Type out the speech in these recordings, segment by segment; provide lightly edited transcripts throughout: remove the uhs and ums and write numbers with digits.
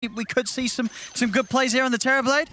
we could see some good plays here on the Terrorblade.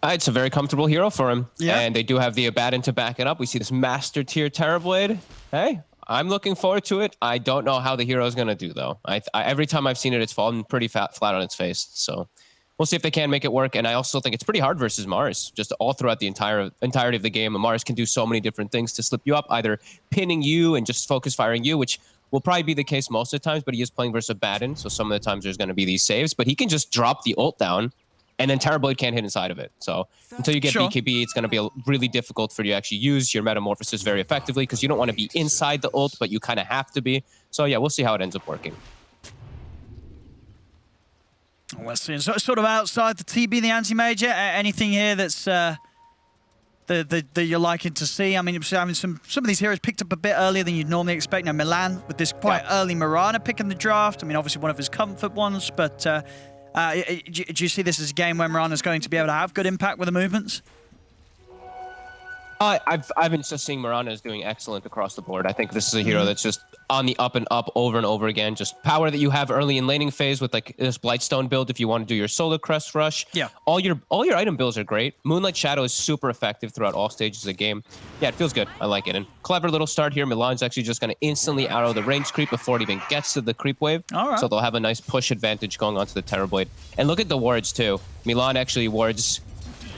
It's a very comfortable hero for him. Yeah. And they do have the Abaddon to back it up. We see this Master Tier Terrorblade. Hey, I'm looking forward to it. I don't know how the hero is going to do, though. Every time I've seen it, it's fallen pretty flat on its face. So we'll see if they can make it work. And I also think it's pretty hard versus Mars. Just all throughout the entirety of the game, Mars can do so many different things to slip you up, either pinning you and just focus firing you, which will probably be the case most of the times, but he is playing versus Abaddon, so some of the times there's going to be these saves. But he can just drop the ult down, and then Terrorblade can't hit inside of it. So until you get BKB, it's going to be really difficult for you to actually use your Metamorphosis very effectively, because you don't want to be inside the ult, but you kind of have to be. So yeah, we'll see how it ends up working. We're seeing sort of outside the TB, the anti-major. Anything here that's that you're liking to see? I mean, some of these heroes picked up a bit earlier than you'd normally expect. Now, Milan with this quite early Mirana pick in the draft. I mean, obviously one of his comfort ones, but do you see this as a game where Mirana's going to be able to have good impact with the movements? I've been just seeing Mirana is doing excellent across the board. I think this is a hero that's just on the up and up over and over again. Just power that you have early in laning phase with like this Blightstone build if you want to do your Solar Crest rush. Yeah. All your item builds are great. Moonlight Shadow is super effective throughout all stages of the game. Yeah, it feels good. I like it. And clever little start here. Milan's actually just going to instantly arrow the range creep before it even gets to the creep wave. All right. So they'll have a nice push advantage going onto the Terrorblade. And look at the wards too. Milan actually wards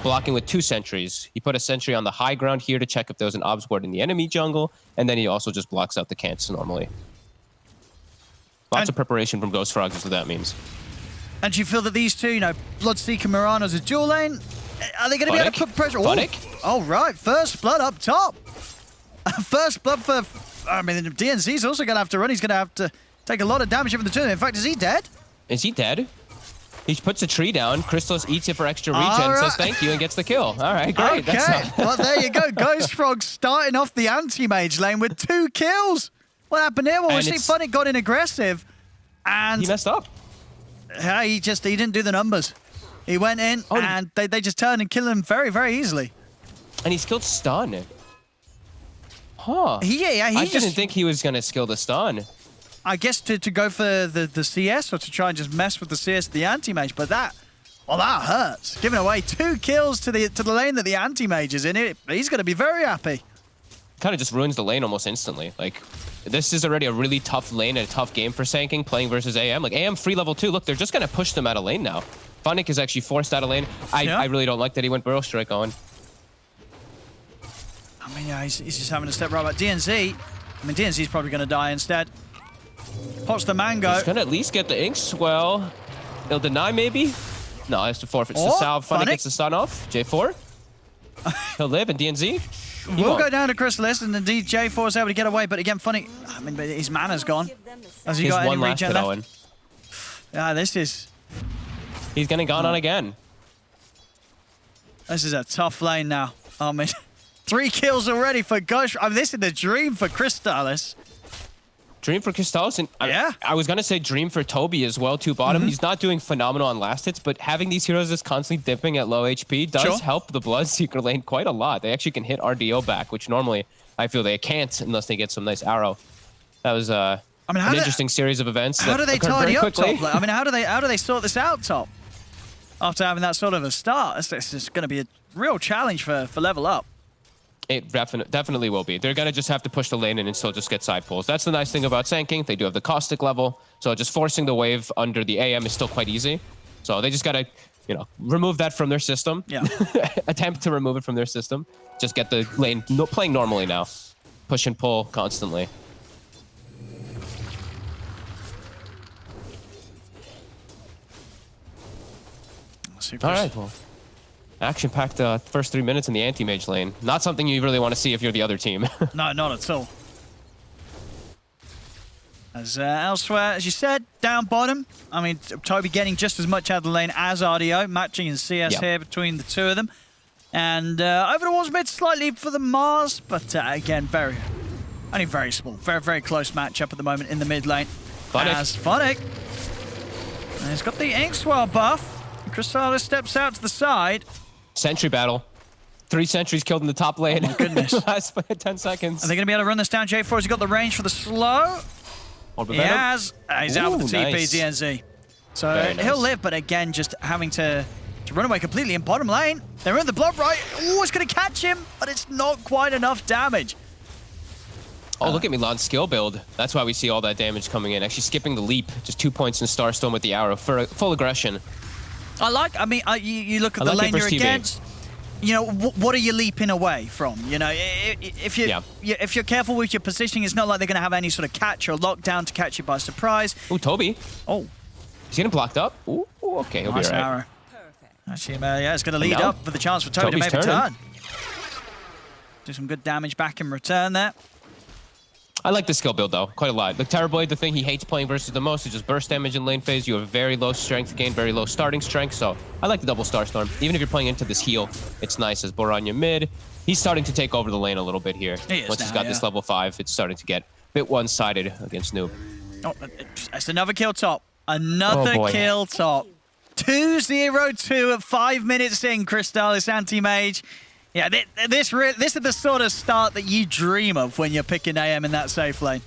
blocking with 2 sentries. He put a sentry on the high ground here to check if there was an obs ward in the enemy jungle, and then he also just blocks out the cants normally. Lots of preparation from Ghost Frogs is what that means. And do you feel that these two, you know, Bloodseeker Mirana's a dual lane, are they going to be able to put pressure? Oh, right, first blood up top. First blood for, I mean, DNZ's also going to have to run. He's going to have to take a lot of damage from the two. In fact, is he dead? Is he dead? He puts a tree down, Crystallis eats it for extra regen, says thank you, and gets the kill. All right, great. Okay, well, there you go. Ghost Frog starting off the anti-mage lane with 2 kills. What happened here? Well, we see Funnick got in aggressive, and... he messed up. Yeah, he didn't do the numbers. He went in, and they just turned and killed him very, very easily. And he skilled stun. Huh. I didn't think he was going to skill the stun. I guess to go for the CS, or to try and just mess with the CS of the anti-mage, but that hurts. Giving away 2 kills to the lane that the anti-mage is in it, he's going to be very happy. Kind of just ruins the lane almost instantly. Like, this is already a really tough lane and a tough game for Sanking, playing versus AM. Like, AM free level 2, look, they're just going to push them out of lane now. Funnick is actually forced out of lane. I really don't like that he went Burrow Strike on. I mean, yeah, he's just having to step right back. DNZ, I mean, DNZ's probably going to die instead. Pops the mango. He's gonna at least get the Inkswell. He'll deny maybe. No, he has to forfeit the salve. Funnick gets the stun off. J4. He'll live, and DNZ. We'll go down to Crystallis, and indeed J4 is able to get away. But again, Funnick, I mean, his mana's gone. Has he got any regen left? Yeah, this is... he's getting gone on again. This is a tough lane now. I mean, 3 kills already for Ghost. I mean, this is the dream for Crystallis. Dream for Crystallis, and I was going to say dream for Toby as well, too bottom. He's not doing phenomenal on last hits, but having these heroes just constantly dipping at low HP does help the Bloodseeker lane quite a lot. They actually can hit RDO back, which normally I feel they can't unless they get some nice arrow. That was an interesting series of events. How do they tidy up top? I mean, how do they sort this out top? After having that sort of a start, it's just going to be a real challenge for level up. It definitely will be. They're going to just have to push the lane in and still just get side pulls. That's the nice thing about Sanking. They do have the caustic level, so just forcing the wave under the AM is still quite easy. So they just got to, you know, remove that from their system. Yeah. Attempt to remove it from their system. Just get the lane playing normally now. Push and pull constantly. All right, well. Action-packed first 3 minutes in the anti-mage lane. Not something you really want to see if you're the other team. No, not at all. As elsewhere, as you said, down bottom. I mean, Toby getting just as much out of the lane as RDO, matching in CS here between the two of them. And over towards mid slightly for the Mars, but again, only very small. Very, very close matchup at the moment in the mid lane. Funnick. And he's got the Inkswell buff. Crystallis steps out to the side. Sentry battle. 3 sentries killed in the top lane. Oh my goodness. Last 10 seconds. Are they going to be able to run this down? J4's got the range for the slow. He has. He's out with the TP, DNZ. So Nice. he'll live, but again, just having to run away completely in bottom lane. They're in the blob right. Oh, it's going to catch him, but it's not quite enough damage. Oh, look at Milan's skill build. That's why we see all that damage coming in. Actually skipping the leap. Just 2 points in Starstorm with the arrow for full aggression. I mean, you look at the lane you're against. You know, what are you leaping away from? You know, if you're careful with your positioning, it's not like they're going to have any sort of catch or lockdown to catch you by surprise. Ooh, Toby. Oh. Is he getting blocked up? Ooh, okay, he'll be all right. Arrow. Actually, yeah, it's going to lead up for the chance for Toby to make a turn. Do some good damage back in return there. I like the skill build, though, quite a lot. The Terrorblade, the thing he hates playing versus the most is just burst damage in lane phase. You have very low strength gain, very low starting strength, so I like the double Starstorm. Even if you're playing into this heal, it's nice as Boranya mid. He's starting to take over the lane a little bit here. Once he's got this level 5, it's starting to get a bit one-sided against Noob. Oh, that's another kill top. Another kill top. 2-0-2 at 5 minutes in, Crystallis Anti-Mage. Yeah, this is the sort of start that you dream of when you're picking AM in that safe lane.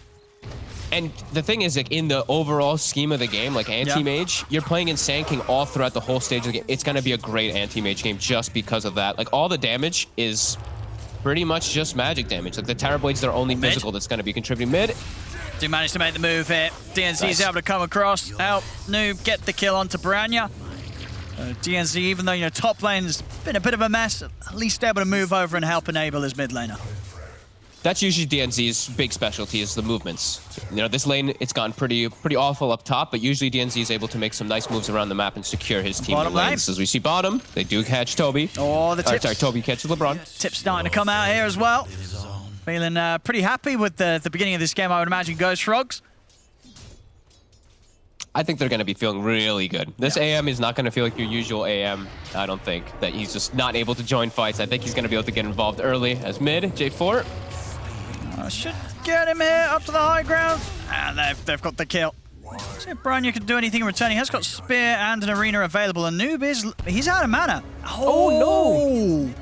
And the thing is, like, in the overall scheme of the game, like Anti-Mage, you're playing in Sand King all throughout the whole stage of the game. It's going to be a great Anti-Mage game just because of that. Like, all the damage is pretty much just magic damage. Like, the Terrorblade's their only physical that's going to be contributing mid. Do manage to make the move here. DNZ's able to come across, help Noob get the kill onto Boranya. DNZ, even though, you know, top lane's been a bit of a mess, at least able to move over and help enable his mid laner. That's usually DNZ's big specialty, is the movements. You know, this lane, it's gone pretty awful up top, but usually DNZ is able to make some nice moves around the map and secure his team in lanes. As we see bottom, they do catch Toby. Oh, the tips. Sorry, Toby catches LeBron. Tips starting to come out here as well. Feeling pretty happy with the beginning of this game, I would imagine, Ghost Frogs. I think they're going to be feeling really good. This AM is not going to feel like your usual AM, I don't think. That he's just not able to join fights. I think he's going to be able to get involved early as mid, J4. Should get him here up to the high ground. And they've got the kill. See if Boranya can do anything in return. He has got Spear and an Arena available. And Noob he's out of mana. Oh no!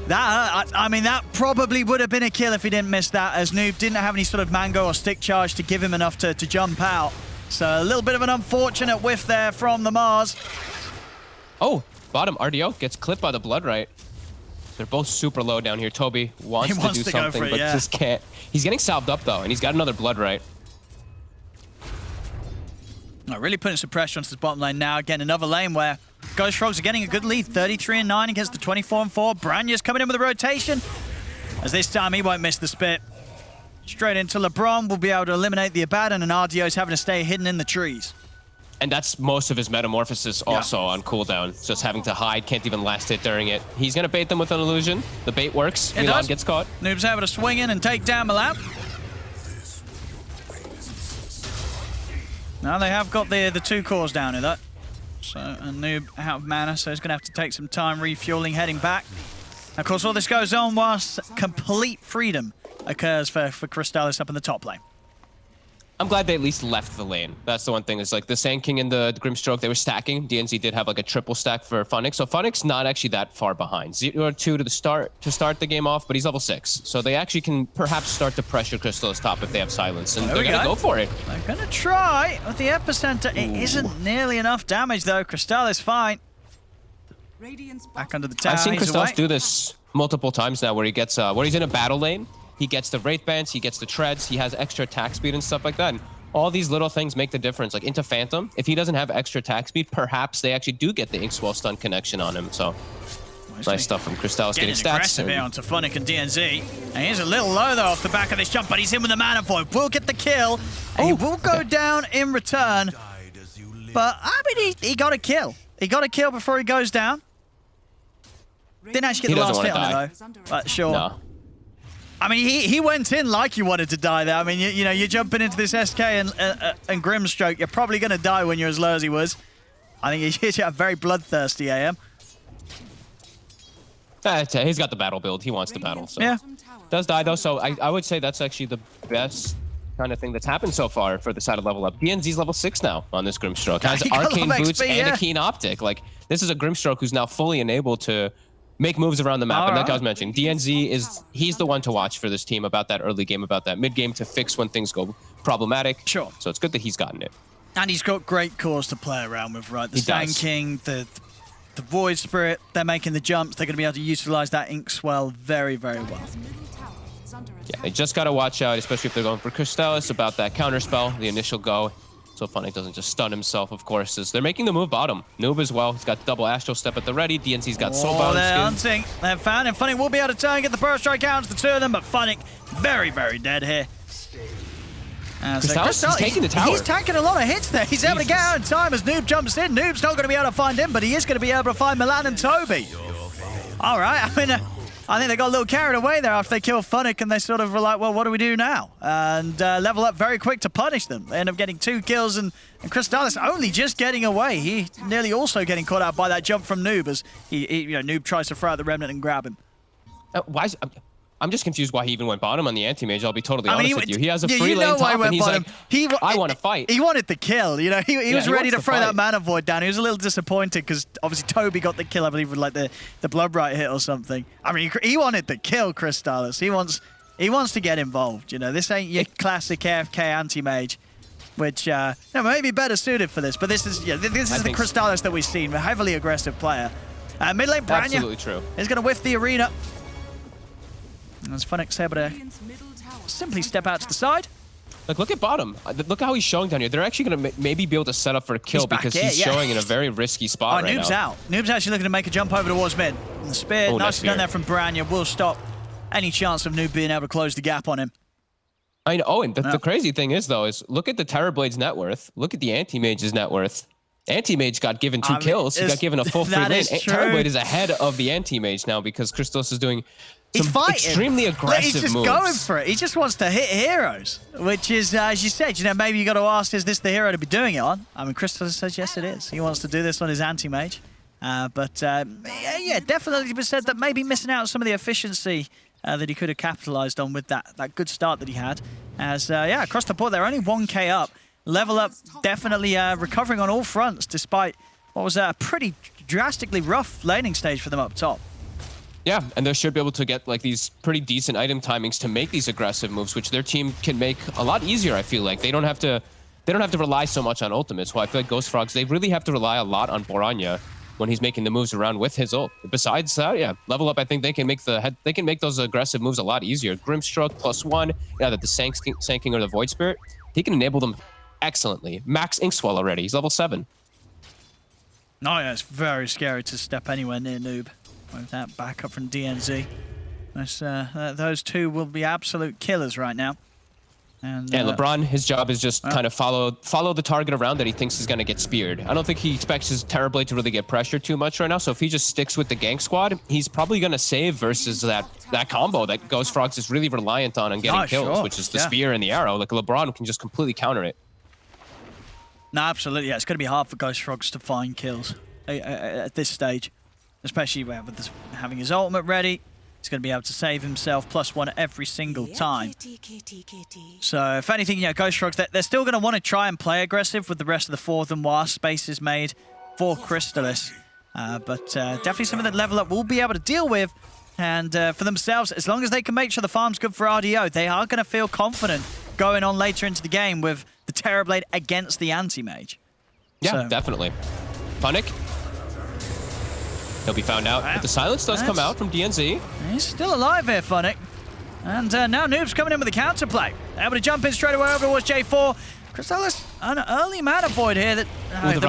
I mean, that probably would have been a kill if he didn't miss that, as Noob didn't have any sort of mango or stick charge to give him enough to jump out. So a little bit of an unfortunate whiff there from the Mars. Oh, bottom RDO gets clipped by the Blood Right. They're both super low down here. Toby wants to do something, but just can't. He's getting salved up, though, and he's got another Blood Right. Really putting some pressure onto the bottom lane now. Again, another lane where Ghost Frogs are getting a good lead, 33-9 against the 24-4. Branya's coming in with a rotation, as this time he won't miss the spit. Straight into LeBron, will be able to eliminate the Abaddon, and RDO's having to stay hidden in the trees. And that's most of his metamorphosis also on cooldown. Just having to hide, can't even last hit during it. He's going to bait them with an illusion. The bait works. Milan gets caught. Noob's able to swing in and take down Milan. Now they have got the 2 cores down here, though. So, a Noob out of mana, so he's going to have to take some time refueling, heading back. Of course, all this goes on whilst complete freedom occurs for Crystallis up in the top lane. I'm glad they at least left the lane. That's the one thing. Is like the Sand King and the Grimstroke, they were stacking. DNZ did have like a triple stack for Funix. So Funix not actually that far behind. 0-2 to start the game off, but he's level 6. So they actually can perhaps start to pressure Crystallis top if they have silence. And they're going to go for it. They're going to try with the Epicenter. It isn't nearly enough damage, though. Crystallis fine. Back under the tower. I've seen Crystallis do this multiple times now, where he gets where he's in a battle lane. He gets the Wraith Bands, he gets the Treads, he has extra attack speed and stuff like that. And all these little things make the difference. Like into Phantom, if he doesn't have extra attack speed, perhaps they actually do get the Inkswell stun connection on him. So nice stuff from Crystallis getting stats. Aggressive here onto Funnick and DNZ. And he's a little low though off the back of this jump, but he's in with the Mana Void. Will get the kill. And he will go down in return. But I mean, he got a kill. He got a kill before he goes down. Didn't actually get the last hit on it though. But sure. No. I mean, he went in like you wanted to die there. I mean, you know, you're jumping into this SK and Grimstroke. You're probably going to die when you're as low as he was. I think he's a very bloodthirsty AM. He's got the battle build. He wants to battle. So. Yeah. Does die, though. So I would say that's actually the best kind of thing that's happened so far for the side of level up. DNZ's level 6 now on this Grimstroke. Has arcane boots and a keen optic. Like, this is a Grimstroke who's now fully enabled to make moves around the map. And like I was mentioning, DNZ he's the one to watch for this team about that early game, about that mid game to fix when things go problematic. Sure. So it's good that he's gotten it. And he's got great cores to play around with, right? The stanking, the Void Spirit, they're making the jumps. They're going to be able to utilize that Ink Swell very, very well. Yeah, they just got to watch out, especially if they're going for Crystallis, about that counterspell, the initial go. So Funnick doesn't just stun himself, of course, as they're making the move bottom. Noob as well. He's got double Astral Step at the ready. DNC's got Soulbound. They're hunting. They're found, and Funnick will be able to turn and get the first strike out to the two of them, but Funnick very, very dead here. Crystallis is taking the tower. He's taking a lot of hits there. He's able to get out in time as Noob jumps in. Noob's not going to be able to find him, but he is going to be able to find Milan and Toby. All right, I mean, I think they got a little carried away there after they killed Funnick, and they sort of were like, well, what do we do now? And level up very quick to punish them. They end up getting 2 kills, and Crystallis only just getting away. He nearly also getting caught out by that jump from Noob as Noob tries to throw out the Remnant and grab him. Why is... I'm just confused why he even went bottom on the anti-mage. I'll be totally honest with you. He has a free lane top, and he's like, I want to fight. He wanted the kill. You know, he was ready to throw that Mana Void down. He was a little disappointed because obviously Toby got the kill, I believe, with like the Bloodbright hit or something. I mean, he wanted the kill, Crystallis. He wants to get involved. You know, this ain't your classic AFK anti-mage, which may be better suited for this. But this is the Crystallis that we've seen, a heavily aggressive player. Mid lane Branya is going to whiff the arena. As Funnick's able to simply step out to the side. Look at bottom. Look how he's showing down here. They're actually going to maybe be able to set up for a kill because he's showing in a very risky spot right now. Noob's out. Noob's actually looking to make a jump over towards mid. And the spear, nicely done there from Branya, will stop any chance of Noob being able to close the gap on him. I know. Oh, and the crazy thing is, though, is look at the Terrorblade's net worth. Look at the Anti-Mage's net worth. Anti-Mage got given 2 kills. He got given a full free lane. Terrorblade is ahead of the Anti-Mage now because Crystallis is doing extremely aggressive moves. He's just going for it. He just wants to hit heroes, which is, as you said, maybe you got to ask, is this the hero to be doing it on? I mean, Crystallis says yes, it is. He wants to do this on his Anti-Mage. Definitely be said that maybe missing out on some of the efficiency that he could have capitalized on with that good start that he had. As, across the board, they're only 1k up. Level up definitely recovering on all fronts, despite what was a pretty drastically rough laning stage for them up top. Yeah, and they should be able to get like these pretty decent item timings to make these aggressive moves, which their team can make a lot easier. I feel like they don't have to rely so much on ultimates. Well, I feel like Ghost Frogs, they really have to rely a lot on Boranya when he's making the moves around with his ult. Besides that, level up. I think they can make those aggressive moves a lot easier. Grimstroke +1, that the Sanking or the Void Spirit, he can enable them excellently. Max Inkswell already. He's level 7. Oh yeah, it's very scary to step anywhere near Noob. With that backup from DNZ. Those two will be absolute killers right now. And LeBron, his job is just kind of follow the target around that he thinks is going to get speared. I don't think he expects his Terrorblade to really get pressured too much right now. So if he just sticks with the gank squad, he's probably going to save versus that combo that Ghost Frogs is really reliant on getting kills, which is the spear and the arrow. Like LeBron can just completely counter it. No, absolutely. Yeah, it's going to be hard for Ghost Frogs to find kills at this stage. Especially with this, having his ultimate ready. He's going to be able to save himself +1 every single time. So if anything, Ghost Frogs, they're still going to want to try and play aggressive with the rest of the fourth and while space is made for Crystallis. But definitely something that Level Up will be able to deal with. And for themselves, as long as they can make sure the farm's good for RDO, they are going to feel confident going on later into the game with the Terrorblade against the Anti-Mage. Yeah, definitely. Funnick. He'll be found out, but the silence does come out from DNZ. He's still alive here, Funnick. And now Noob's coming in with a counterplay. Able to jump in straight away over towards J4. Crystallis, an early Mana Void here. The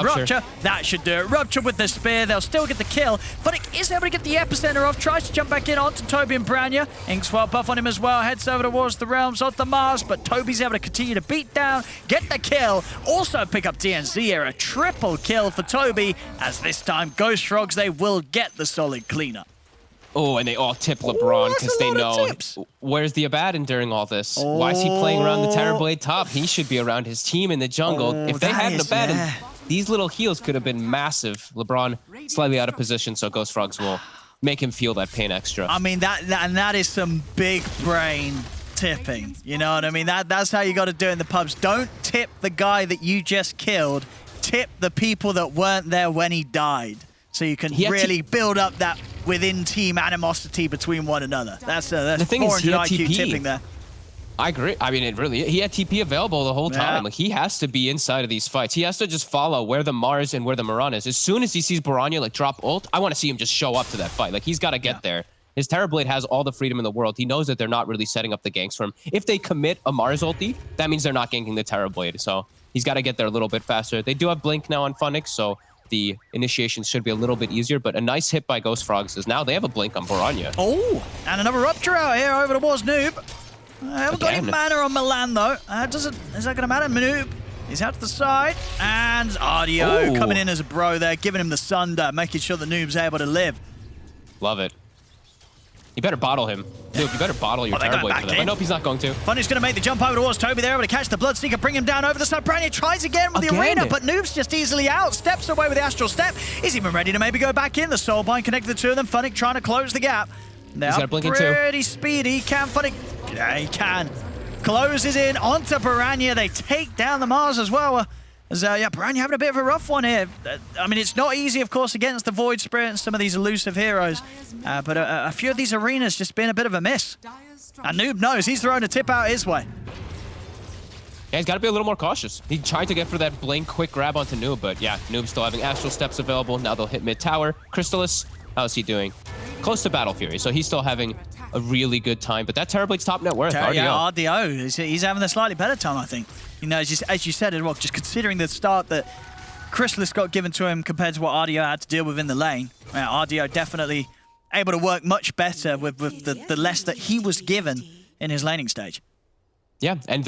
Rupture. That should do it. Rupture with the spear. They'll still get the kill. Funnick is able to get the epicenter off. Tries to jump back in onto Toby and Branya. Inkswell buff on him as well. Heads over towards the realms of the Mars, but Toby's able to continue to beat down, get the kill. Also pick up DNZ here. A triple kill for Toby, as this time Ghost Frogs, they will get the solid cleanup. Oh, and they all tip LeBron because they know where's the Abaddon during all this. Why is he playing around the Terrorblade top? He should be around his team in the jungle. If they had an Abaddon, these little heals could have been massive. LeBron slightly out of position, so Ghost Frogs will make him feel that pain extra. I mean, that is some big brain tipping. You know what I mean? That's how you got to do it in the pubs. Don't tip the guy that you just killed. Tip the people that weren't there when he died. So you can really build up that within-team animosity between one another. That's 400 IQ tipping there. I agree. I mean, he had TP available the whole time. Like, he has to be inside of these fights. He has to just follow where the Mars and where the Mirana is. As soon as he sees Baranya, like, drop ult, I want to see him just show up to that fight. Like, he's got to get there. His Terrorblade has all the freedom in the world. He knows that they're not really setting up the ganks for him. If they commit a Mars ulti, that means they're not ganking the Terrorblade. So he's got to get there a little bit faster. They do have Blink now on Funix, so the initiation should be a little bit easier, but a nice hit by Ghost Frogs is now they have a Blink on Baranya. Oh, and another Rupture out here over towards Noob. I haven't got any mana on Milan, though. Is that going to matter? Noob, he's out to the side, and Ardio coming in as a bro there, giving him the Sunder, making sure the Noob's able to live. Love it. You better bottle him. Noob, you better bottle your Terrorblade for them. I nope, he's not going to. Funny's going to make the jump over towards Toby there, able to catch the Bloodseeker, bring him down over the side. Brania tries again with the arena, but Noob's just easily out. Steps away with the Astral Step. He's even ready to maybe go back in. The Soulbind connected the two of them. Funny trying to close the gap. Now pretty speedy. Can Funny? Yeah, he can. Closes in onto Baranya. They take down the Mars as well. Baranya having a bit of a rough one here. I mean, it's not easy, of course, against the Void Spirit and some of these elusive heroes. But a few of these arenas just been a bit of a miss. And Noob knows. He's throwing a tip out his way. Yeah, he's got to be a little more cautious. He tried to get for that Blink quick grab onto Noob, but yeah, Noob's still having Astral Steps available. Now they'll hit mid-tower. Crystallis, how's he doing? Close to Battle Fury, so he's still having a really good time. But that Terrorblade's top net worth, RDO. Yeah, RDO. He's having a slightly better time, I think. You know, as you said as well, just considering the start that Crystallis got given to him compared to what RDO had to deal with in the lane. RDO definitely able to work much better with the less that he was given in his laning stage. Yeah, and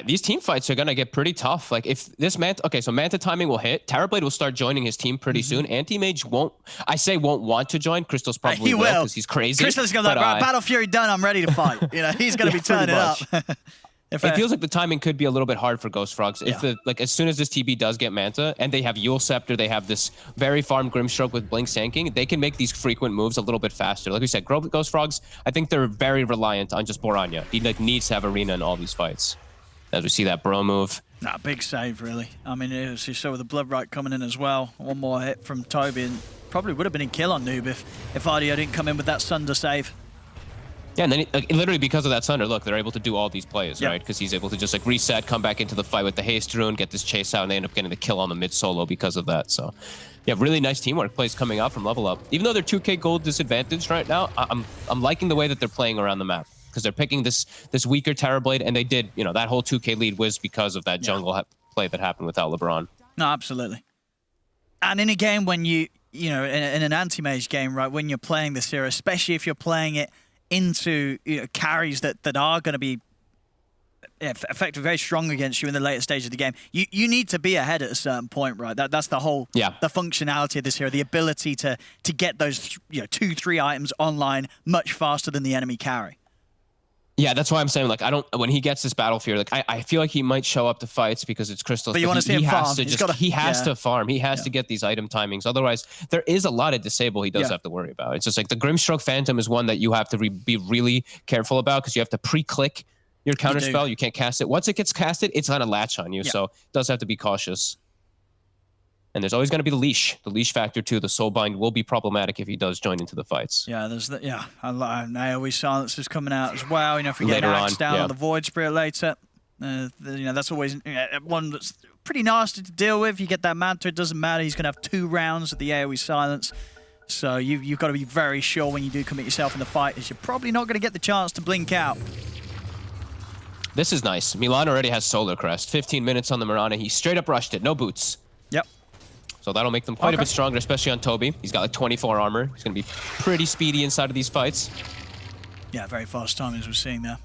these team fights are going to get pretty tough. Like, if this Manta... Okay, so Manta timing will hit. Terrorblade will start joining his team pretty soon. Anti-Mage won't want to join. Crystal's probably he will because he's crazy. Crystal's going to be like, Battle Fury done, I'm ready to fight. You know, he's going to be turning up. It feels like the timing could be a little bit hard for Ghost Frogs. If as soon as this TB does get Manta, and they have Yule Scepter, they have this very farmed Grimstroke with Blink Sanking, they can make these frequent moves a little bit faster. Like we said, Ghost Frogs, I think they're very reliant on just Boranya. He needs to have arena in all these fights. As we see that bro move. Nah, big save, really. I mean, as you saw with the Blood Right coming in as well. One more hit from Toby, and probably would have been a kill on Noob if RDO didn't come in with that Sunder save. Yeah, and then literally because of that Sunder, look, they're able to do all these plays, right? Because he's able to just like reset, come back into the fight with the Haste Rune, get this chase out, and they end up getting the kill on the mid solo because of that. So, yeah, really nice teamwork plays coming out from Level Up. Even though they're 2K gold disadvantaged right now, I'm liking the way that they're playing around the map because they're picking this weaker Terrorblade, and they did, you know, that whole 2K lead was because of that jungle play that happened without LeBron. No, absolutely. And in a game when you know, in an anti-mage game, right, when you're playing this hero, especially if you're playing it into carries that are going to be effectively very strong against you in the later stage of the game, you need to be ahead at a certain point, right? That's the whole the functionality of this hero, the ability to get those 2-3 items online much faster than the enemy carry. Yeah, that's why I'm saying, like, when he gets this Battle Fury, like, I feel like he might show up to fights because it's Crystal. But you want to see him farm. He has to farm. He has to get these item timings. Otherwise, there is a lot of disable he does have to worry about. It's just like the Grimstroke Phantom is one that you have to be really careful about because you have to pre-click your counterspell. You can't cast it. Once it gets casted, it's going to latch on you. So it does have to be cautious. And there's always going to be the leash factor too. The Soulbind will be problematic if he does join into the fights. Yeah, there's the AoE silence is coming out as well. You know, if we get axed down on the Void Spirit later, that's always one that's pretty nasty to deal with. You get that Manta, it doesn't matter. He's going to have 2 rounds of the AoE silence. So you've got to be very sure when you do commit yourself in the fight, is you're probably not going to get the chance to blink out. This is nice. Milan already has Solar Crest. 15 minutes on the Mirana. He straight up rushed it. No boots. Yep. So that'll make them quite a bit stronger, especially on Toby. He's got like 24 armor. He's going to be pretty speedy inside of these fights. Yeah, very fast time as we're seeing there.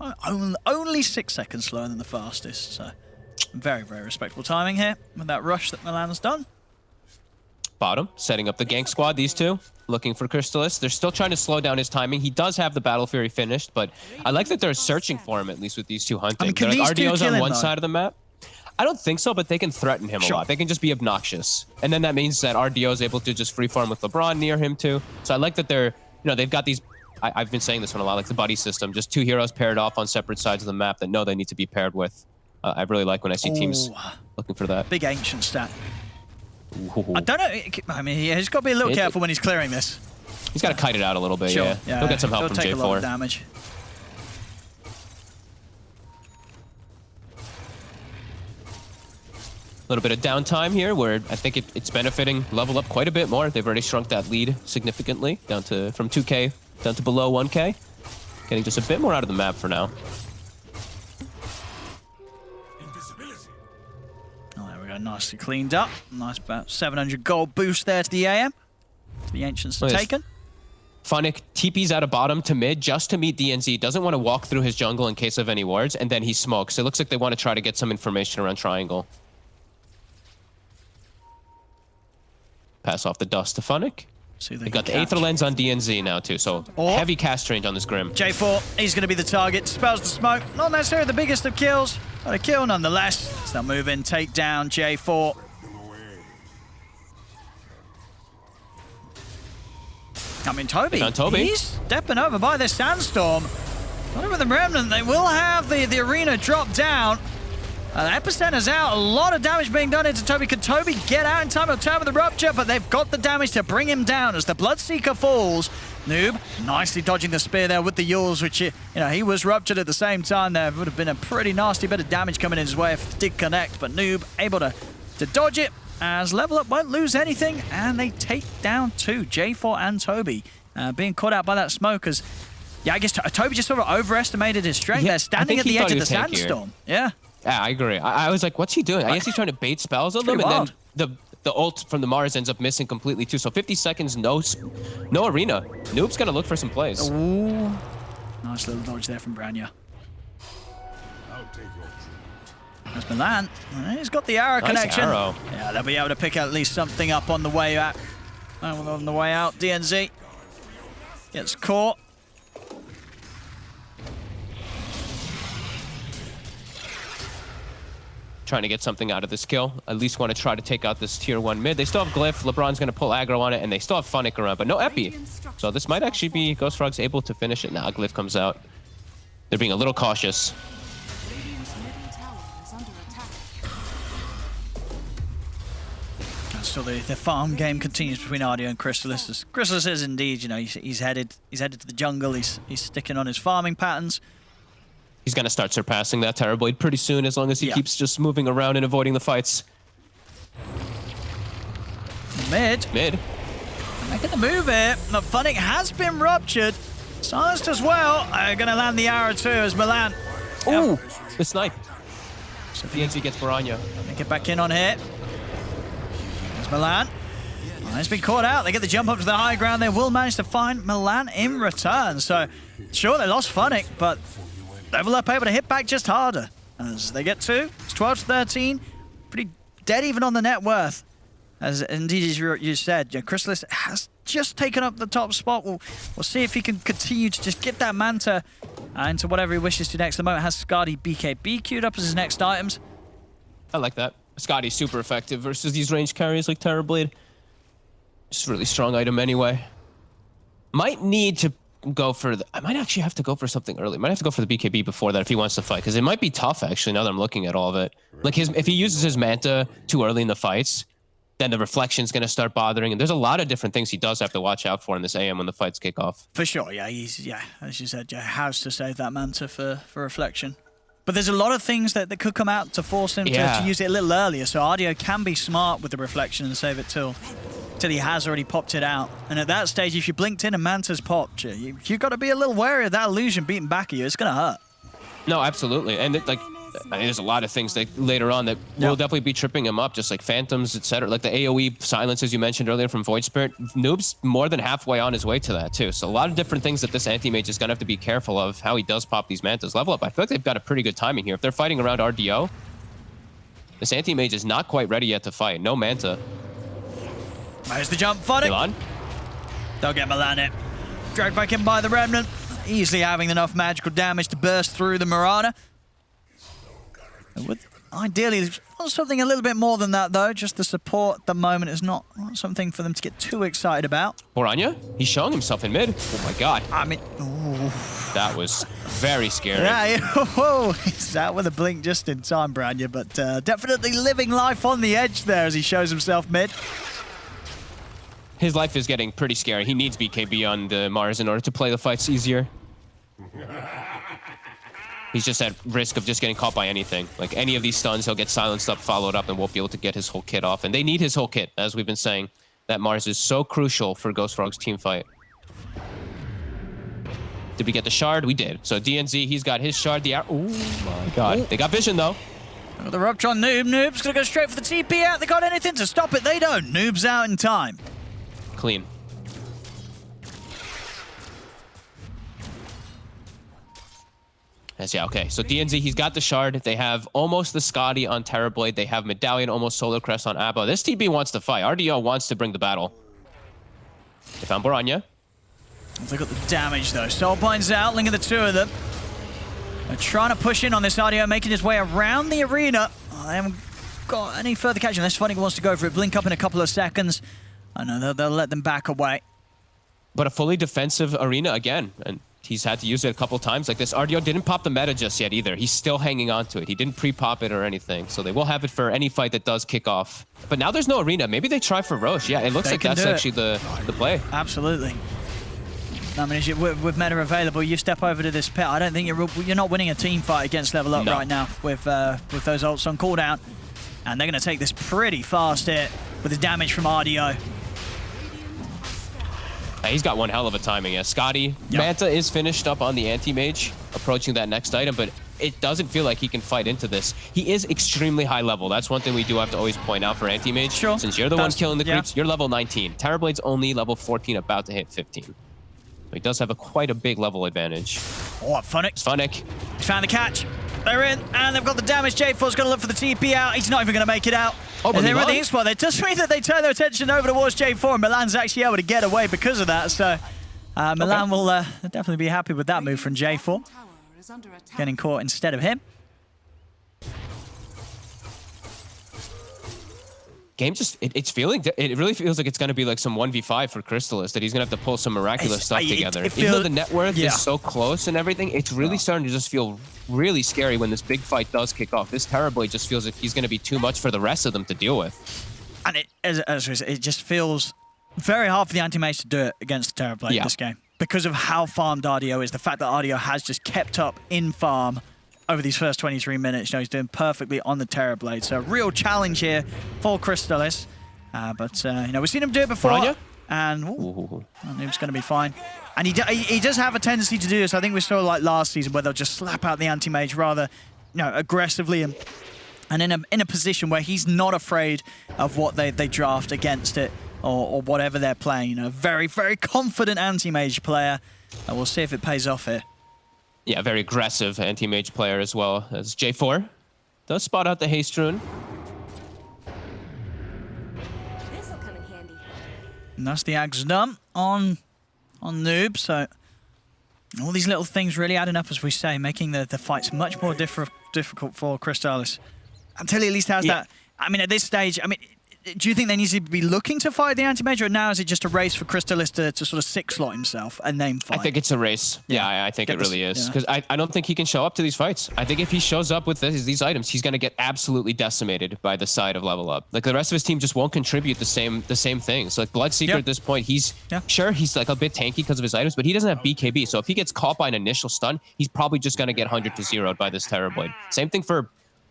Only 6 seconds slower than the fastest. So very, very respectable timing here with that rush that Milan's done. Bottom, setting up the gank squad, these two. Looking for Crystallis. They're still trying to slow down his timing. He does have the Battle Fury finished, but I like that they're searching for him, at least with these two hunting. I mean, can like RDO's on one side of the map. I don't think so, but they can threaten him a lot. They can just be obnoxious. And then that means that RDO is able to just free farm with LeBron near him too. So I like that they're, they've got these, I've been saying this one a lot, like the buddy system, just 2 heroes paired off on separate sides of the map that know they need to be paired with. I really like when I see teams looking for that. Big Ancient stat. I don't know, I mean, he's got to be a little careful when he's clearing this. He's got to kite it out a little bit, yeah. He'll get some help from J4. A lot of damage. little bit of downtime here where I think it's benefiting level up quite a bit more. They've already shrunk that lead significantly down to from 2K down to below 1K. Getting just a bit more out of the map for now. Oh, there we go. Nicely cleaned up. Nice about 700 gold boost there to the AM. The Ancients are taken. Funnick TP's out of bottom to mid just to meet DNZ. Doesn't want to walk through his jungle in case of any wards, and then he smokes. It looks like they want to try to get some information around triangle. Pass off the dust to Funnick. They got the Aether Lens on DNZ now too, so heavy cast range on this Grim. J4, he's going to be the target. Spells the smoke. Not necessarily the biggest of kills, but a kill nonetheless. Still move in, take down J4. I mean, Toby, he's stepping over by this sandstorm. Not over the Remnant, they will have the arena drop down. Epicenter's out, a lot of damage being done into Toby. Could Toby get out in time? He'll turn with the Rupture, but they've got the damage to bring him down as the Bloodseeker falls. Noob nicely dodging the spear there with the Yules, which, you know, he was ruptured at the same time. There would have been a pretty nasty bit of damage coming in his way if it did connect, but Noob able to dodge it. As Level Up won't lose anything, and they take down two, J4 and Toby, being caught out by that smoke. As, yeah, I guess Toby just sort of overestimated his strength. They're standing at the edge of the sandstorm. Yeah, I agree. I was like, what's he doing? I guess he's trying to bait spells on them, and then the ult from the Mars ends up missing completely too. So 50 seconds, no arena. Noob's got to look for some plays. Ooh, nice little dodge there from Branya. There's Milan. He's got the arrow connection. Arrow. Yeah, they'll be able to pick at least something up on the way out. On the way out, DNZ gets caught. Trying to get something out of this kill. At least want to try to take out this tier 1 mid. They still have Glyph. LeBron's going to pull aggro on it, and they still have Funnick around, but no Epi. So this might actually be Ghost Frog's able to finish it. Now Glyph comes out. They're being a little cautious. So the farm game continues between Ardio and Chrysalis. Chrysalis is indeed, you know, he's headed to the jungle. He's sticking on his farming patterns. He's gonna start surpassing that Terrorblade pretty soon, as long as he keeps just moving around and avoiding the fights. Mid. Making the move here. The Funnick has been ruptured. Silenced as well. Gonna land the arrow too as Milan. Ooh, the snipe. So DNZ gets Baranya. They get back in on here. Milan. He's been caught out. They get the jump up to the high ground. They will manage to find Milan in return. So, sure, they lost Funnick, but Level Up able to hit back just harder. As they get two. It's 12-13. Pretty dead even on the net worth. As indeed, as you said, Chrysalis has just taken up the top spot. We'll see if he can continue to just get that Manta into whatever he wishes to next. At the moment, has Skadi BKB queued up as his next items. I like that. Skadi's super effective versus these range carriers like Terrorblade. Just a really strong item anyway. Might need to go for I might actually have to go for something early. Might have to go for the BKB before that if he wants to fight, because it might be tough actually now that I'm looking at all of it. Like if he uses his Manta too early in the fights, then the reflection's going to start bothering. And there's a lot of different things he does have to watch out for in this AM when the fights kick off. For sure, yeah. As you said, has to save that Manta for reflection. But there's a lot of things that could come out to force him to use it a little earlier. So Ardio can be smart with the reflection and save it till he has already popped it out. And at that stage, if you blinked in and Manta's popped, you've got to be a little wary of that illusion beating back at you. It's going to hurt. No, absolutely. And there's a lot of things that later on that will definitely be tripping him up, just like Phantoms, etc. Like the AoE silences you mentioned earlier from Void Spirit. Noob's more than halfway on his way to that too. So a lot of different things that this anti-mage is going to have to be careful of how he does pop these Mantas. Level Up, I feel like they've got a pretty good timing here. If they're fighting around RDO, this anti-mage is not quite ready yet to fight. No Manta. There's the jump, Funnick. Milan? They'll get Milan it. Dragged back in by the Remnant. Easily having enough magical damage to burst through the Marana. Ideally, something a little bit more than that, though. Just the support at the moment is not something for them to get too excited about. Boranya? He's showing himself in mid. Oh, my God. I mean, ooh. That was very scary. Yeah, whoa. He's out with a blink just in time, Branya, but definitely living life on the edge there as he shows himself mid. His life is getting pretty scary. He needs BKB on the Mars in order to play the fights easier. He's just at risk of just getting caught by anything. Like any of these stuns, he'll get silenced up, followed up, and won't be able to get his whole kit off. And they need his whole kit, as we've been saying. That Mars is so crucial for Ghost Frog's team fight. Did we get the shard? We did. So DNZ, he's got his shard. Oh my god. Ooh. They got vision though. Got the rupture on Noob. Noob's gonna go straight for the TP out. They got anything to stop it? They don't. Noob's out in time. Clean. Yes, yeah, okay. So DNZ, he's got the shard. They have almost the Scotty on Terrorblade. They have Medallion, almost Solar Crest on Abba. This TB wants to fight. RDO wants to bring the battle. They found Boranya. They got the damage though. Soulbind's out, linking the two of them. They're trying to push in on this RDO, making his way around the arena. Oh, they haven't got any further catch unless Funny wants to go for it. Blink up in a couple of seconds. I know they'll let them back away. But a fully defensive arena again, and he's had to use it a couple times. Like this RDO didn't pop the meta just yet either. He's still hanging on to it. He didn't pre-pop it or anything. So they will have it for any fight that does kick off. But now there's no arena. Maybe they try for Roche. Yeah, it looks like that's actually the play. Absolutely. I mean, with meta available, you step over to this pit. I don't think you're not winning a team fight against Level Up right now with those ults on cooldown. And they're going to take this pretty fast hit with the damage from RDO. He's got one hell of a timing. Yeah, Scotty. Yep. Manta is finished up on the anti-mage, approaching that next item, but it doesn't feel like he can fight into this. He is extremely high level. That's one thing we do have to always point out for anti-mage. Sure. Since you're the one killing the creeps, you're level 19. Terrorblade's only level 14, about to hit 15. So he does have quite a big level advantage. Oh, Funnick. Funnick. He's found the catch. They're in, and they've got the damage. J4's going to look for the TP out. He's not even going to make it out. Oh, but they're in the ink spot. It does mean that they turn their attention over towards J4, and Milan's actually able to get away because of that. So Milan will definitely be happy with that move from J4. Getting caught instead of him. Game just, it really feels like it's going to be like some 1v5 for Crystallis, that he's going to have to pull some miraculous stuff together. Even though the net worth is so close and everything, it's really starting to just feel really scary when this big fight does kick off. This Terrorblade just feels like he's going to be too much for the rest of them to deal with. And it just feels very hard for the anti-mage to do it against the Terrorblade in this game. Because of how farmed RDO is, the fact that RDO has just kept up in farm over these first 23 minutes. You know, he's doing perfectly on the Terrorblade. So a real challenge here for Crystallis. But, you know, we've seen him do it before. Boranya? And Noob's going to be fine. And he does have a tendency to do this. I think we saw like last season where they'll just slap out the anti-mage rather, you know, aggressively and in a position where he's not afraid of what they draft against it or whatever they're playing. You know, very, very confident anti-mage player. And we'll see if it pays off here. Yeah, very aggressive anti-mage player as well as J4. Does spot out the haste rune. This'll come in handy. And that's the axe done on Noob. So all these little things really adding up, as we say, making the fights much more difficult for Crystallis. Until he at least has that. I mean, at this stage, I mean, do you think they need to be looking to fight the anti-mage, or now is it just a race for Crystallis to sort of six-slot himself and name fight? I think it's a race. Yeah, I think it really is. Because I don't think he can show up to these fights. I think if he shows up with these items, he's going to get absolutely decimated by the side of Level Up. Like, the rest of his team just won't contribute the same things. So, like, Bloodseeker at this point, he's like a bit tanky because of his items, but he doesn't have BKB. So if he gets caught by an initial stun, he's probably just going to get 100 to 0'd by this Terrorblade. Same thing for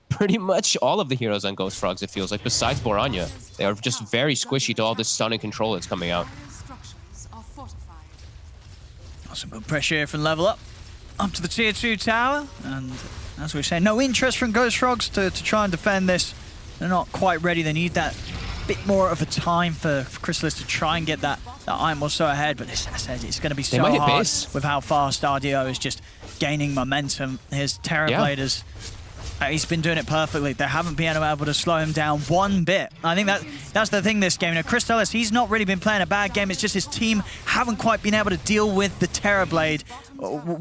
pretty much all of the heroes on Ghost Frogs, it feels like, besides Boranya. They are just very squishy to all this stun and control that's coming out. Some good pressure here from Level Up to the tier 2 tower, and as we say, no interest from Ghost Frogs to try and defend this. They're not quite ready. They need that bit more of a time for Crystallis to try and get that item or so ahead, but as I said, it's going to be so hard with how fast RDO is just gaining momentum. His Terrorbladers, he's been doing it perfectly. They haven't been able to slow him down one bit. I think that's the thing this game. You know, Crystallis, he's not really been playing a bad game. It's just his team haven't quite been able to deal with the Terrorblade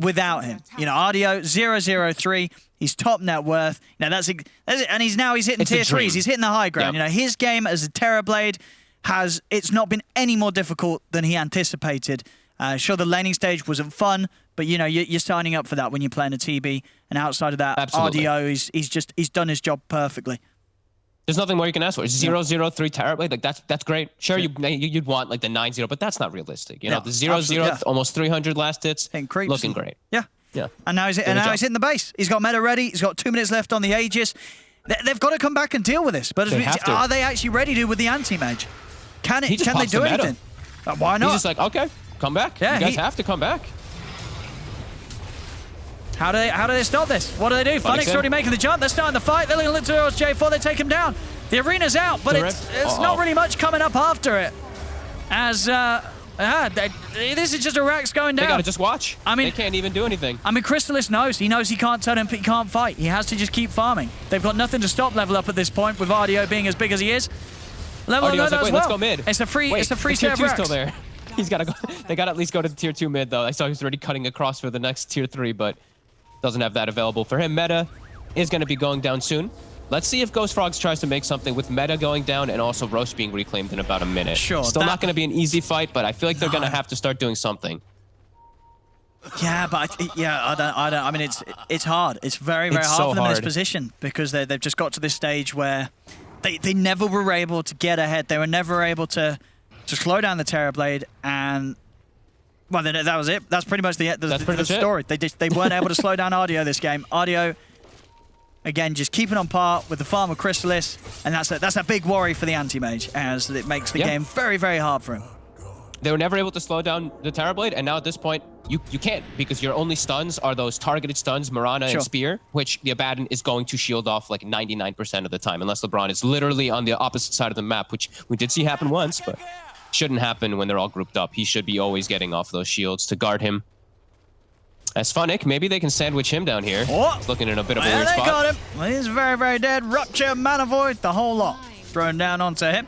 without him. You know, RDO 003. He's top net worth. You know, that's it. And he's hitting tier 3s. He's hitting the high ground. You know, his game as a Terrorblade it's not been any more difficult than he anticipated. Sure, the laning stage wasn't fun, but you know, you're signing up for that when you're playing a TB. And outside of that, RDO, he's done his job perfectly. There's nothing more you can ask for. 003 Terrorblade, like that's great. Sure, you'd want like the 9-0, but that's not realistic. You know, the 0-0, almost 300 last hits, looking great. Yeah. Yeah. And now he's hitting the base. He's got meta ready. He's got 2 minutes left on the Aegis. They've got to come back and deal with this. But are they actually ready to with the anti-mage? Can they do anything? Why not? He's just like, okay, come back. Yeah, you guys have to come back. How do they stop this? What do they do? Funnick's already making the jump. They're starting the fight. They're looking towards J4. They take him down. The arena's out, but it's not really much coming up after it. As this is just a Rax going down. They gotta just watch. I mean, they can't even do anything. I mean, Crystallis knows. He knows he can't turn him, he can't fight. He has to just keep farming. They've got nothing to stop level up at this point with Ardio being as big as he is. Level up as well. Let's go mid. It's a free tier set of Rax. Rax. Still there. He's gotta go. They gotta at least go to the tier 2 mid though. I saw he's already cutting across for the next tier 3, but doesn't have that available for him. Meta is gonna be going down soon. Let's see if Ghost Frogs tries to make something with Meta going down and also Roche being reclaimed in about a minute. Sure. Still not going to be an easy fight, but I feel like they're going to have to start doing something. Yeah, but I mean, it's hard. It's very hard for them in this position because they've just got to this stage where they never were able to get ahead. They were never able to slow down the Terrorblade, and well, that was it. That's pretty much the story. They weren't able to slow down Ardio this game. Ardio, again, just keeping on par with the farm of Crystallis, and that's a big worry for the anti-mage, as it makes the game very hard for him. They were never able to slow down the Terrorblade, and now at this point, you can't, because your only stuns are those targeted stuns, Mirana and Spear, which the Abaddon is going to shield off like 99% of the time, unless LeBron is literally on the opposite side of the map, which we did see happen once, but shouldn't happen when they're all grouped up. He should be always getting off those shields to guard him. As Funnick, maybe they can sandwich him down here. He's looking in a bit of a weird spot. They got him. Well, he's very dead. Rupture, Mana Void, the whole lot thrown down onto him.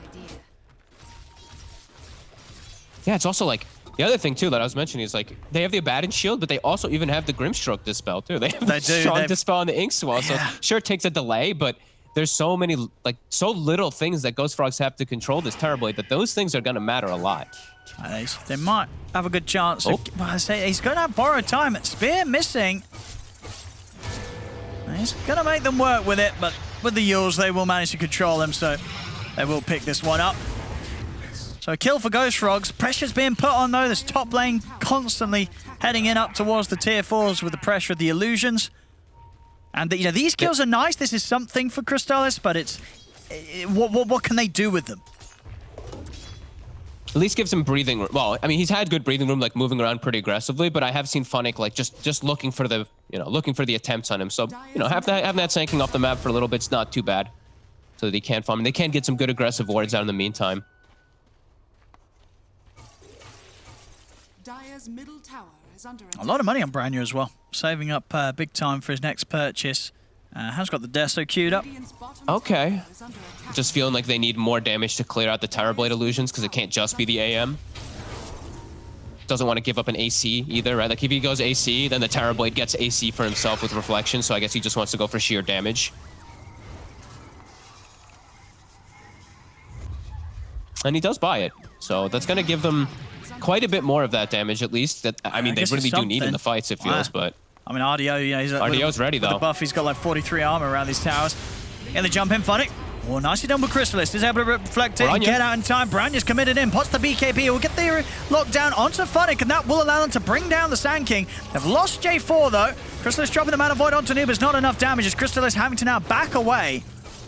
Yeah, it's also like, the other thing too that I was mentioning is like, they have the Abaddon shield, but they also even have the Grimstroke Dispel too. They have the strong Dispel on the Inkswell, so sure it takes a delay, but there's so many, like, so little things that Ghost Frogs have to control this Terrorblade that those things are going to matter a lot. They might have a good chance. Well, I say he's going to have borrowed time. Spear missing. He's going to make them work with it, but with the Yules, they will manage to control them, so they will pick this one up. So a kill for Ghost Frogs. Pressure's being put on, though. This top lane constantly heading in up towards the tier 4s with the pressure of the illusions. And these kills are nice. This is something for Crystallis, but what can they do with them? At least gives him breathing room. Well, I mean, he's had good breathing room, like moving around pretty aggressively, but I have seen Funnick like just looking for the attempts on him. So, having that sinking off the map for a little bit's not too bad. So that he can't farm. And they can get some good aggressive wards out in the meantime. Dire's middle tower is under a lot of money on Brand New as well. Saving up big time for his next purchase. Has got the Deso queued up. Okay. Just feeling like they need more damage to clear out the Terrorblade illusions because it can't just be the AM. Doesn't want to give up an AC either, right? Like if he goes AC, then the Terrorblade gets AC for himself with Reflection, so I guess he just wants to go for sheer damage. And he does buy it, so that's going to give them quite a bit more of that damage at least. That I mean, they really do need in the fights, it feels, but... I mean, Ardio's ready, though. With the buff, he's got like 43 armor around these towers. And they jump in, Funnick. Oh, nicely done with Crystallis. He's able to reflect it and get out in time. Branya's committed in, pots the BKB. He'll get the lockdown onto Funnick, and that will allow them to bring down the Sand King. They've lost J4, though. Crystallis dropping the Mana Void onto Nuba's not enough damage as Crystallis having to now back away.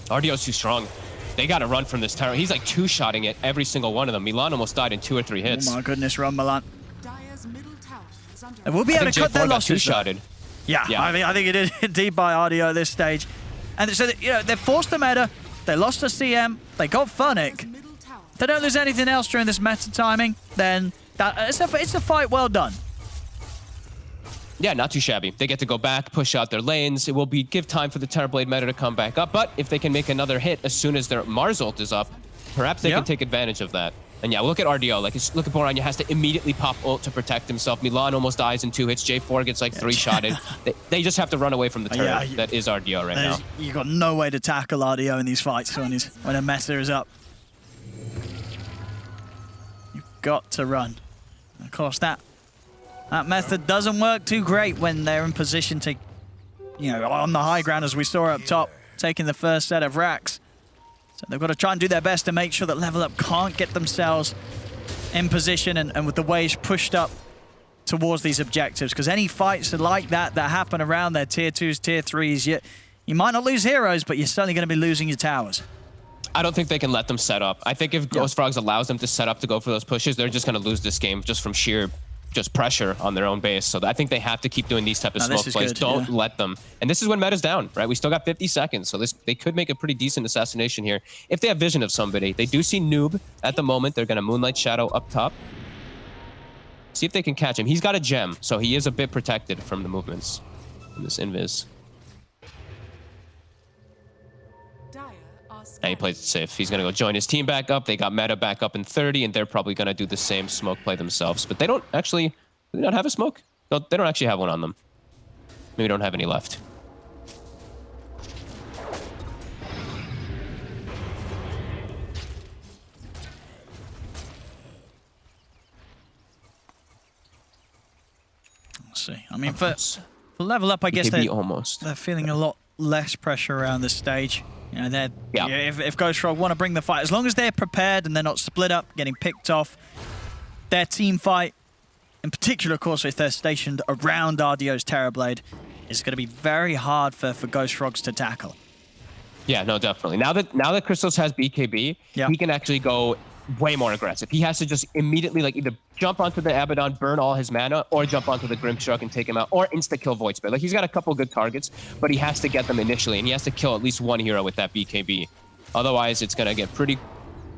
Ardio's too strong. They got to run from this tower. He's like two-shotting it, every single one of them. Milan almost died in 2 or 3 hits. Oh my goodness, run Milan. Dire's middle tower is under And we'll be able to cut their losses. Two-shotted. Yeah, I think it is indeed by Ardio at this stage. And so, they forced the meta. They lost the CM. They got Funnick. If they don't lose anything else during this meta timing, then it's a fight well done. Yeah, not too shabby. They get to go back, push out their lanes. It will give time for the Terrorblade meta to come back up. But if they can make another hit as soon as their Mars ult is up, perhaps they can take advantage of that. And yeah, look at Ardio. Like, look at Boranya has to immediately pop ult to protect himself. Milan almost dies in 2 hits. J4 gets like 3-shotted. They just have to run away from the turret. That is Ardio right now. You've got no way to tackle Ardio in these fights when a meta is up. You've got to run. And of course, that method doesn't work too great when they're in position to, on the high ground as we saw up top, taking the first set of racks. So they've got to try and do their best to make sure that Level Up can't get themselves in position and with the waves pushed up towards these objectives, because any fights like that happen around their tier 2s, tier 3s, you might not lose heroes, but you're certainly going to be losing your towers. I don't think they can let them set up. I think if Ghost Frogs allows them to set up to go for those pushes, they're just going to lose this game just from sheer pressure on their own base. So I think they have to keep doing these type of smoke plays. Don't let them. And this is when meta's down, right? We still got 50 seconds. So they could make a pretty decent assassination here if they have vision of somebody. They do see Noob at the moment. They're going to Moonlight Shadow up top. See if they can catch him. He's got a gem, so he is a bit protected from the movements in this invis. And he plays it safe. He's going to go join his team back up. They got meta back up in 30, and they're probably going to do the same smoke play themselves. But they don't actually... Do they not have a smoke? No, they don't actually have one on them. Maybe don't have any left. Let's see. I mean, for level up, I guess they're feeling a lot less pressure around this stage. You know, if Ghost Frog want to bring the fight, as long as they're prepared and they're not split up, getting picked off, their team fight, in particular, of course, if they're stationed around RDO's Terrorblade, is going to be very hard for Ghost Frogs to tackle. Yeah, no, definitely. Now that Crystallis has BKB, he can actually go way more aggressive. He has to just immediately either jump onto the Abaddon, burn all his mana, or jump onto the Grimshark and take him out, or insta-kill Void Spirit. He's got a couple good targets, but he has to get them initially, and he has to kill at least one hero with that BKB. Otherwise, it's going to get pretty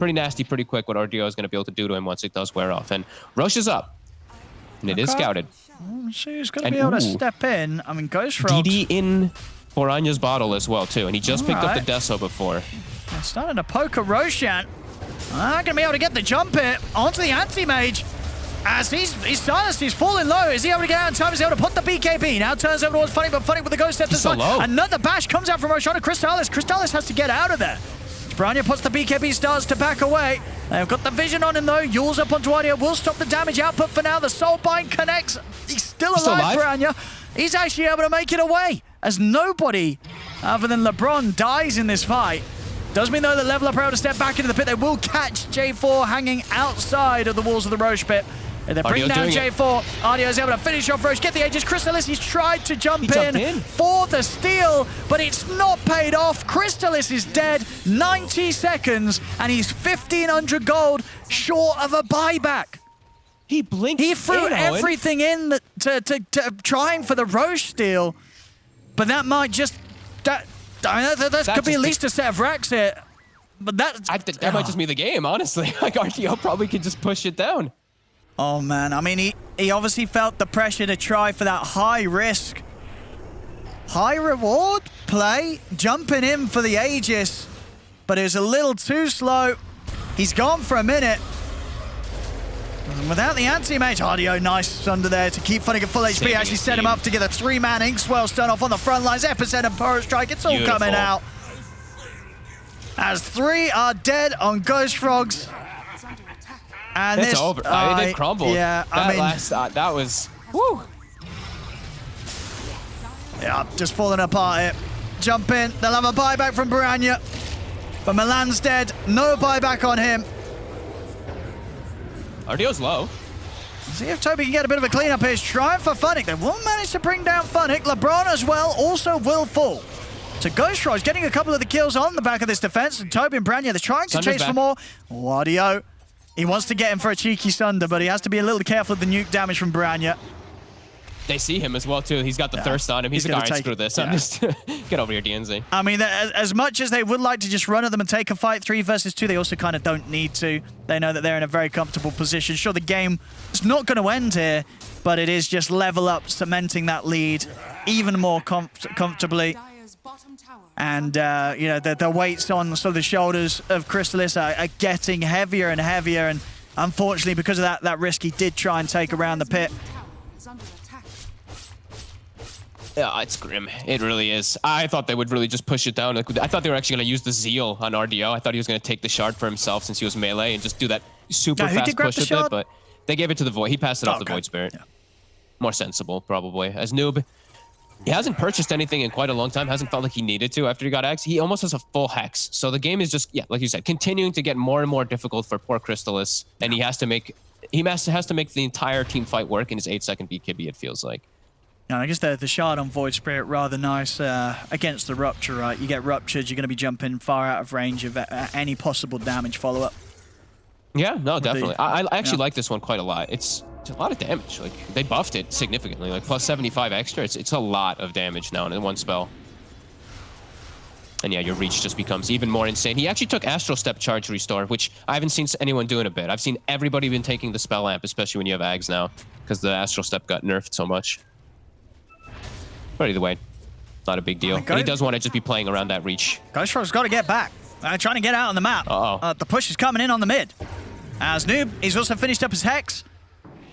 nasty pretty quick what RDO is going to be able to do to him once it does wear off. And Roche is up, and it is scouted. So he's going to be able to step in. I mean, Ghost Frog... DD in Boranya's bottle as well, too, and he just picked up the Deso before. They're starting to poke a Roshan. Not going to be able to get the jump hit onto the anti-mage. As he's silenced, he's falling low. Is he able to get out in time? Is he able to put the BKB? Now turns over towards Funny, but Funny with the Ghost Step to so low. Another bash comes out from Roshan to Crystallis. Crystallis has to get out of there. Branya puts the BKB, starts to back away. They've got the vision on him though. Yule's up onto Audio, will stop the damage output for now. The Soulbind connects. He's still alive, Branya. He's actually able to make it away, as nobody other than LeBron dies in this fight. Does mean, though, that Level Up are able to step back into the pit. They will catch J4 hanging outside of the walls of the Roche pit. And they bring down J4. Audio is able to finish off Roche, get the Aegis. Crystallis, he's tried to jump in for the steal, but it's not paid off. Crystallis is dead, 90 seconds, and he's 1,500 gold short of a buyback. He blinked. He threw everything in to trying for the Roche steal, but that might just... That could be at least a set of racks here. But that might just be the game, honestly. RTO probably could just push it down. Oh, man. I mean, he obviously felt the pressure to try for that high risk, high reward play, jumping in for the Aegis. But it was a little too slow. He's gone for a minute. And without the anti-mage, Audio nice under there to keep Funny at full HP. Actually set him up to get a 3-man Inkswell stun off on the front lines. Epicenter and Power Strike, it's all coming out. As 3 are dead on Ghost Frogs. And it's over. They crumbled. Yeah, that was... Woo! Yeah, just falling apart here. Jump in. They'll have a buyback from Boranya. But Milan's dead. No buyback on him. RDO's low. See if Toby can get a bit of a cleanup here. He's trying for Funnick. They will manage to bring down Funnick. LeBron as well also will fall. So Ghost Frogs getting a couple of the kills on the back of this defense. And Toby and Branya, they're trying to chase for more. Audio. He wants to get him for a cheeky Sunder, but he has to be a little careful of the nuke damage from Branya. They see him as well, too. He's got the thirst on him. He's like, all right, screw this. I'm just... Get over here, DNZ. I mean, as much as they would like to just run at them and take a fight 3 versus 2, they also kind of don't need to. They know that they're in a very comfortable position. Sure, the game is not going to end here, but it is just Level Up cementing that lead even more comfortably. And, you know, the weights on sort of the shoulders of Crystallis are getting heavier and heavier. And unfortunately, because of that risk, he did try and take around the pit. Yeah, it's grim. It really is. I thought they would really just push it down. I thought they were actually going to use the Zeal on RDO. I thought he was going to take the shard for himself since he was melee and just do that super fast push with it. But they gave it to the Void. He passed it off the Void Spirit. Yeah. More sensible, probably. As Noob, he hasn't purchased anything in quite a long time. Hasn't felt like he needed to after he got X. He almost has a full Hex. So the game is just, yeah, like you said, continuing to get more and more difficult for poor Crystallis. And he has to make he has to make the entire team fight work in his 8-second BKB, it feels like. Yeah, I guess the shard on Void Spirit rather nice against the Rupture, right? You get Ruptured, you're going to be jumping far out of range of any possible damage follow-up. Yeah, no, definitely. I actually like this one quite a lot. It's a lot of damage. Like, they buffed it significantly, like plus 75 extra. It's a lot of damage now in one spell. And yeah, your reach just becomes even more insane. He actually took Astral Step Charge Restore, which I haven't seen anyone do in a bit. I've seen everybody been taking the Spell Amp, especially when you have Ags now, because the Astral Step got nerfed so much. But either way, not a big deal. And he does want to just be playing around that reach. Ghost Frog's got to get back. Trying to get out on the map. The push is coming in on the mid. As Noob, he's also finished up his Hex.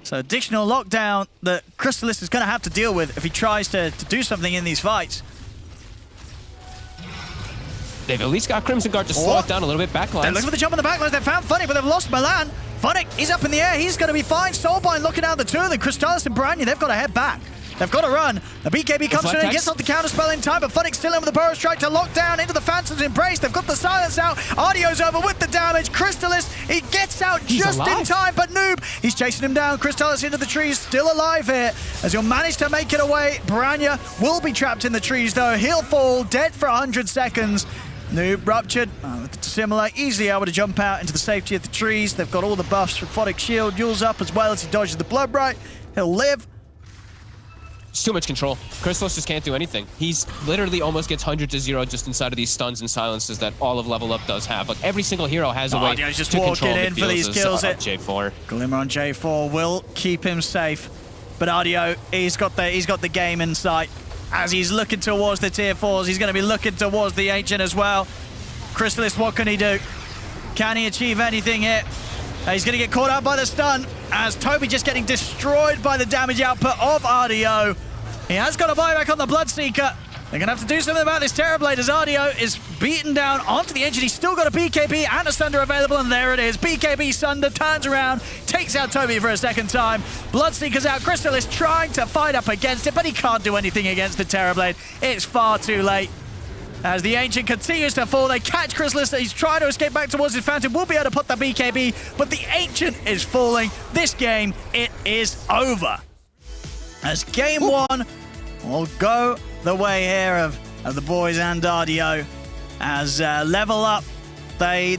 So additional lockdown that Crystallis is going to have to deal with if he tries to do something in these fights. They've at least got Crimson Guard to slow it down a little bit. Backlines. They're looking for the jump on the backlines. They found Funnick, but they've lost Milan. Funnick, he's up in the air. He's going to be fine. Soulbind looking out the two of them. Crystallis and Branya, they've got to head back. They've got to run. The BKB comes in and gets off the counterspell in time, but Funnick's still in with the Burrow Strike to lock down into the Phantom's Embrace. They've got the silence out. Ardio's over with the damage. Crystallis, he gets out just in time, but Noob, he's chasing him down. Crystallis into the trees, still alive here. As he'll manage to make it away, Branya will be trapped in the trees though. He'll fall, dead for 100 seconds. Noob Ruptured, similar, easily able to jump out into the safety of the trees. They've got all the buffs from Photic Shield, Yule's up as well as he dodges the Blood Bright. He'll live. It's too much control. Crystallis just can't do anything. He's literally almost gets 100 to 0 just inside of these stuns and silences that all of Level Up does have. Like, every single hero has a way just to walking control in for these kills. J4. Glimmer on J4 will keep him safe. But Ardio, he's got the game in sight. As he's looking towards the tier 4s, he's going to be looking towards the Ancient as well. Crystallis, what can he do? Can he achieve anything here? He's going to get caught out by the stun as Toby just getting destroyed by the damage output of Ardio. He has got a buyback on the Bloodseeker. They're going to have to do something about this Terrorblade as Ardio is beaten down onto the Ancient. He's still got a BKB and a Sunder available, and there it is. BKB Sunder turns around, takes out Toby for a second time. Bloodseeker's out. Crystallis trying to fight up against it, but he can't do anything against the Terrorblade. It's far too late. As the Ancient continues to fall, they catch Crystallis. He's trying to escape back towards his Phantom. Will be able to put the BKB, but the Ancient is falling. This game, it is over. As game one will go the way here of the boys and Ardio. As Level Up, they